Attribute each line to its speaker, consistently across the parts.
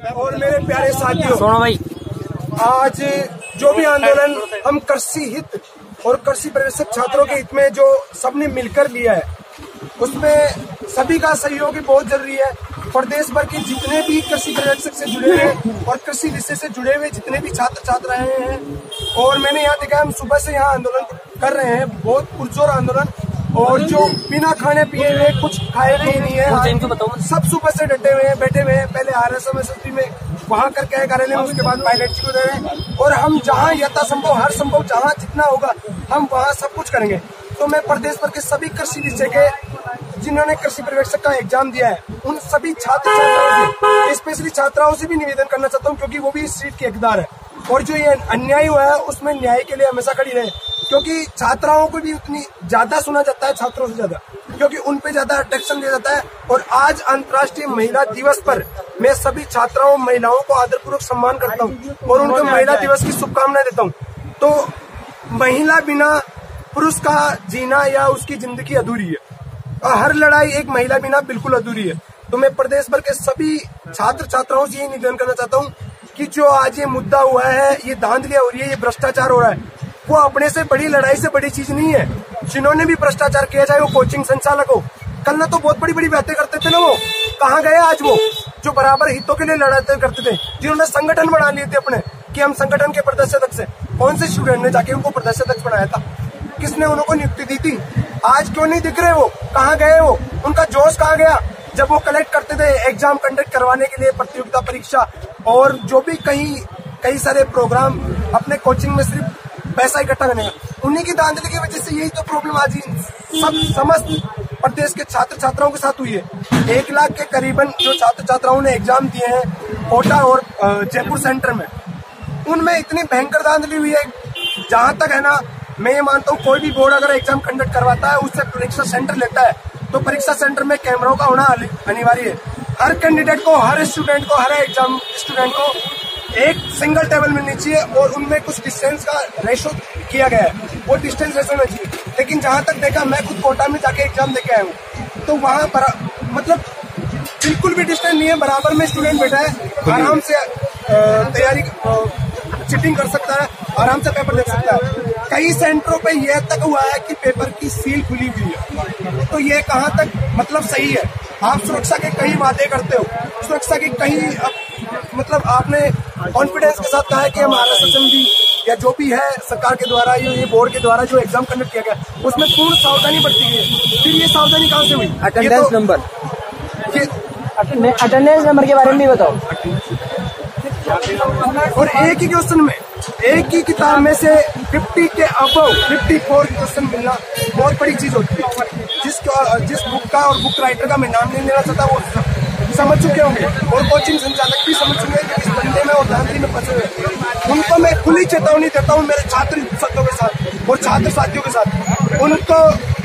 Speaker 1: और मेरे प्यारे साथियों,
Speaker 2: भाई
Speaker 1: आज जो भी आंदोलन हम कृषि हित और कृषि पर्यवेक्षक छात्रों के हित में जो सबने मिलकर लिया है, उसमें सभी का सहयोग बहुत जरूरी है। प्रदेश भर के जितने भी कृषि पर्यवेक्षक से जुड़े हुए और कृषि विषय से जुड़े हुए जितने भी छात्र छात्राएं हैं, और मैंने यहाँ देखा हम सुबह से यहाँ आंदोलन कर रहे हैं, बहुत पुरजोर आंदोलन। और जो बिना खाने पिए हुए कुछ खाए पिए नहीं है, सब सुबह से डटे हुए हैं, बैठे हुए हैं। पहले RSMSSB में वहाँ करके आए कार्यालय में, उसके बाद पायलट जी को दे रहे हैं। और हम जहाँ यथासंभव हर संभव जहाँ जितना होगा हम वहाँ सब कुछ करेंगे। तो मैं प्रदेश भर के सभी कृषि विषय के जिन्होंने कृषि पर्यवेक्षक का एग्जाम दिया है, उन सभी छात्र छात्राओं से, स्पेशली छात्राओं से भी निवेदन करना चाहता हूँ, क्योंकि वो भी इस सीट के हकदार है। और जो ये अन्याय हुआ है उसमें न्याय के लिए हमेशा खड़ी रहे, क्योंकि छात्राओं को भी उतनी ज्यादा सुना जाता है छात्रों से ज्यादा, क्योंकि उन पे ज्यादा अटेंशन दिया जाता है। और आज अंतर्राष्ट्रीय महिला दिवस पर मैं सभी छात्राओं महिलाओं को आदरपूर्वक सम्मान करता हूँ और उनको महिला दिवस की शुभकामनाएं देता हूँ। तो महिला बिना पुरुष का जीना या उसकी जिंदगी अधूरी है, और हर लड़ाई एक महिला बिना बिल्कुल अधूरी है। तो मैं प्रदेश भर के सभी छात्र छात्राओं से ये निवेदन करना चाहता हूँ कि जो आज ये मुद्दा हुआ है, ये धांधलियां हो रही है, ये भ्रष्टाचार हो रहा है, वो अपने से बड़ी लड़ाई से बड़ी चीज नहीं है। जिन्होंने भी भ्रष्टाचार किया, चाहे वो कोचिंग संचालक हो, कल ना तो बहुत बड़ी बड़ी बातें करते थे ना, वो कहाँ गए आज? वो जो बराबर हितों के लिए लड़ाई करते थे, जिन्होंने संगठन बना लिए थे अपने कि हम संगठन के प्रदर्शक से, कौन से स्टूडेंट ने जाके उनको प्रदर्शक बनाया था? किसने उनको नियुक्ति दी थी? आज क्यों नहीं दिख रहे? वो कहाँ गए? वो उनका जोश कहाँ गया जब वो कलेक्ट करते थे एग्जाम कंडक्ट करवाने के लिए, प्रतियोगिता परीक्षा और जो भी कई सारे प्रोग्राम अपने कोचिंग में सिर्फ पैसा इकट्ठा करने का। उन्हीं की धांधली की वजह से यही तो प्रॉब्लम आज सब समस्त प्रदेश के छात्र छात्राओं के साथ हुई है। 1 लाख के करीबन जो छात्र छात्राओं ने एग्जाम दिए हैं कोटा और जयपुर सेंटर में, उनमें इतनी भयंकर धांधली हुई है। जहां तक है ना, मैं ये मानता हूँ कोई भी बोर्ड अगर एग्जाम कंडक्ट करवाता है, उससे परीक्षा सेंटर लेता है, तो परीक्षा सेंटर में कैमरों का होना अनिवार्य है। हर कैंडिडेट को, हर स्टूडेंट को, हर एग्जाम स्टूडेंट को एक सिंगल टेबल मिलनी चाहिए और उनमें कुछ डिस्टेंस का रेशो किया गया है, वो डिस्टेंस रेशो होना चाहिए। लेकिन जहां तक देखा, मैं खुद कोटा में जाके एग्जाम देके आया हूँ, तो वहां पर मतलब बिल्कुल भी डिस्टेंस नहीं है, बराबर में स्टूडेंट बैठा है, आराम से तैयारी चीटिंग कर सकता है, आराम से पेपर देख सकता है। कई सेंटरों पे यह तक हुआ है कि पेपर की सील खुली हुई है, तो ये कहाँ तक मतलब सही है? आप सुरक्षा के कई वादे करते हो, सुरक्षा की कई मतलब आपने कॉन्फिडेंस के साथ कहा है कि हम RSMSB या जो भी है सरकार के द्वारा, ये बोर्ड के द्वारा जो एग्जाम कंडक्ट किया गया, उसमें पूर्ण सावधानी बरती गई है। फिर ये सावधानी कहाँ से हुई?
Speaker 2: अटेंडेंस नंबर,
Speaker 1: ये
Speaker 2: अटेंडेंस नंबर के बारे में भी बताओ।
Speaker 1: और एक ही क्वेश्चन में, एक ही किताब में से 50 के अबव 54 क्वेश्चन मिलना बहुत बड़ी चीज होती है। जिस बुक का और बुक राइटर का मैं नाम नहीं लेना चाहता, वो समझ चुके होंगे, और कोचिंग संचालक भी समझ चुके हैं कि इस बंदे में और धांधली में फंसे हुए। उनको मैं खुली चेतावनी देता हूँ, मेरे छात्र साथियों के साथ और छात्र साथियों के साथ।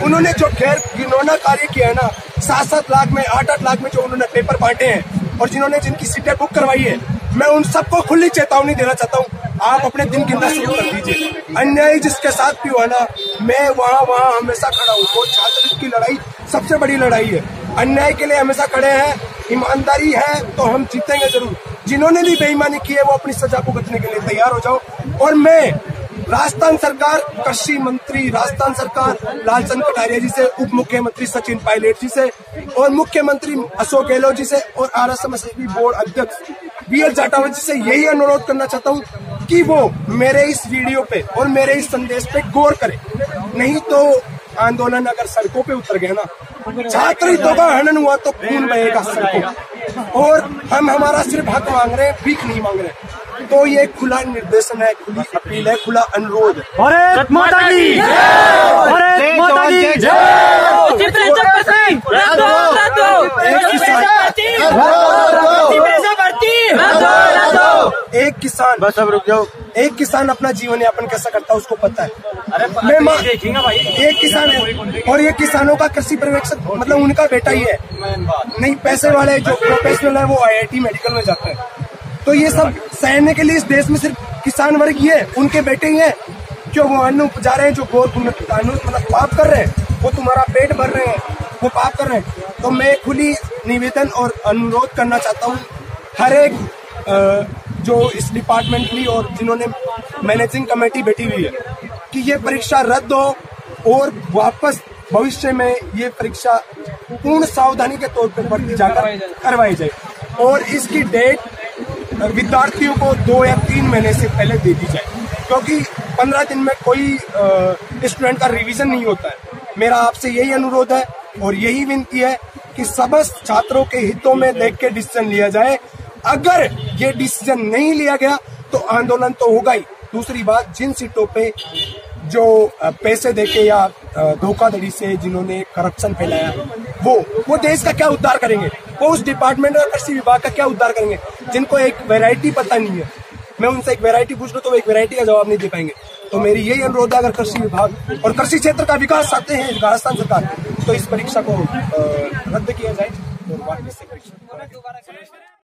Speaker 1: उन्होंने जो गैर घिनौना कार्य किया है ना, 7-7 लाख में, 8-8 लाख में जो उन्होंने पेपर बांटे हैं, और जिन्होंने जिनकी सीटें बुक करवाई है, मैं उन सबको खुली चेतावनी देना चाहता हूँ। आप अपने दिन गिनना शुरू कर दीजिए। अन्याय जिसके साथ भी हुआ ना, मैं वहाँ हमेशा खड़ा हूँ। और छात्र की लड़ाई सबसे बड़ी लड़ाई है, अन्याय के लिए हमेशा खड़े हैं। ईमानदारी है तो हम जीतेंगे जरूर। जिन्होंने भी बेईमानी की है, वो अपनी सजा भुगतने के लिए तैयार हो जाओ। और मैं राजस्थान सरकार, कृषि मंत्री राजस्थान सरकार लालचंद कटारिया जी से, उप मुख्यमंत्री सचिन पायलट जी से, और मुख्यमंत्री अशोक गहलोत जी से, और RSMSSB बोर्ड अध्यक्ष BL जाटावत जी से यही अनुरोध करना चाहता हूँ कि वो मेरे इस वीडियो पे और मेरे इस संदेश पे गौर करें। नहीं तो आंदोलन अगर सड़कों पे उतर गया ना, छात्र हितों का हनन हुआ तो खून बहेगा सड़कों। और हम हमारा सिर्फ हक मांग रहे हैं, भीख नहीं मांग रहे। तो ये खुला निर्देशन है, खुली अपील है, खुला अनुरोध है।
Speaker 2: भारत माता की जय, भारत माता की जय।
Speaker 1: एक किसान, बस अब रुक जाओ, एक किसान अपना जीवन यापन कैसा करता है उसको पता है। एक किसान है, और ये किसानों का कृषि पर्यवेक्षक मतलब उनका बेटा ही है। नहीं, पैसे वाले जो प्रोफेशनल है वो IIT मेडिकल में जाते हैं। तो ये सब सहने के लिए इस देश में सिर्फ किसान वर्ग ही है, उनके बेटे ही है जो वो अन्न उपजा रहे हैं, जो गौर कानून मतलब पाप कर रहे हैं, वो तुम्हारा पेट भर रहे हैं, वो पाप कर रहे हैं। तो मैं खुली निवेदन और अनुरोध करना चाहता हूँ, हर एक जो इस डिपार्टमेंट की और जिन्होंने मैनेजिंग कमेटी बैठी हुई है कि ये परीक्षा रद्द हो और वापस भविष्य में ये परीक्षा पूर्ण सावधानी के तौर पर भर्ती जाकर करवाई जाए और इसकी डेट विद्यार्थियों को 2 या 3 महीने से पहले दे दी जाए, क्योंकि 15 दिन में कोई स्टूडेंट का रिवीजन नहीं होता है। मेरा आपसे यही अनुरोध है और यही विनती है कि समस्त छात्रों के हितों में देख के डिसीजन लिया जाए। अगर ये डिसीजन नहीं लिया गया तो आंदोलन तो होगा ही। दूसरी बात, जिन सीटों पे जो पैसे देके या धोखाधड़ी से जिन्होंने करप्शन फैलाया वो देश का क्या उद्धार करेंगे? वो उस डिपार्टमेंट और कृषि विभाग का क्या उद्धार करेंगे जिनको एक वैरायटी पता नहीं है? मैं उनसे एक वैरायटी पूछ लूं तो वो एक वैरायटी का जवाब नहीं दे पाएंगे। तो मेरी यही अनुरोध है, अगर कृषि विभाग और कृषि क्षेत्र का विकास चाहते हैं राजस्थान सरकार, तो इस परीक्षा को रद्द किया जाए और वापस से परीक्षा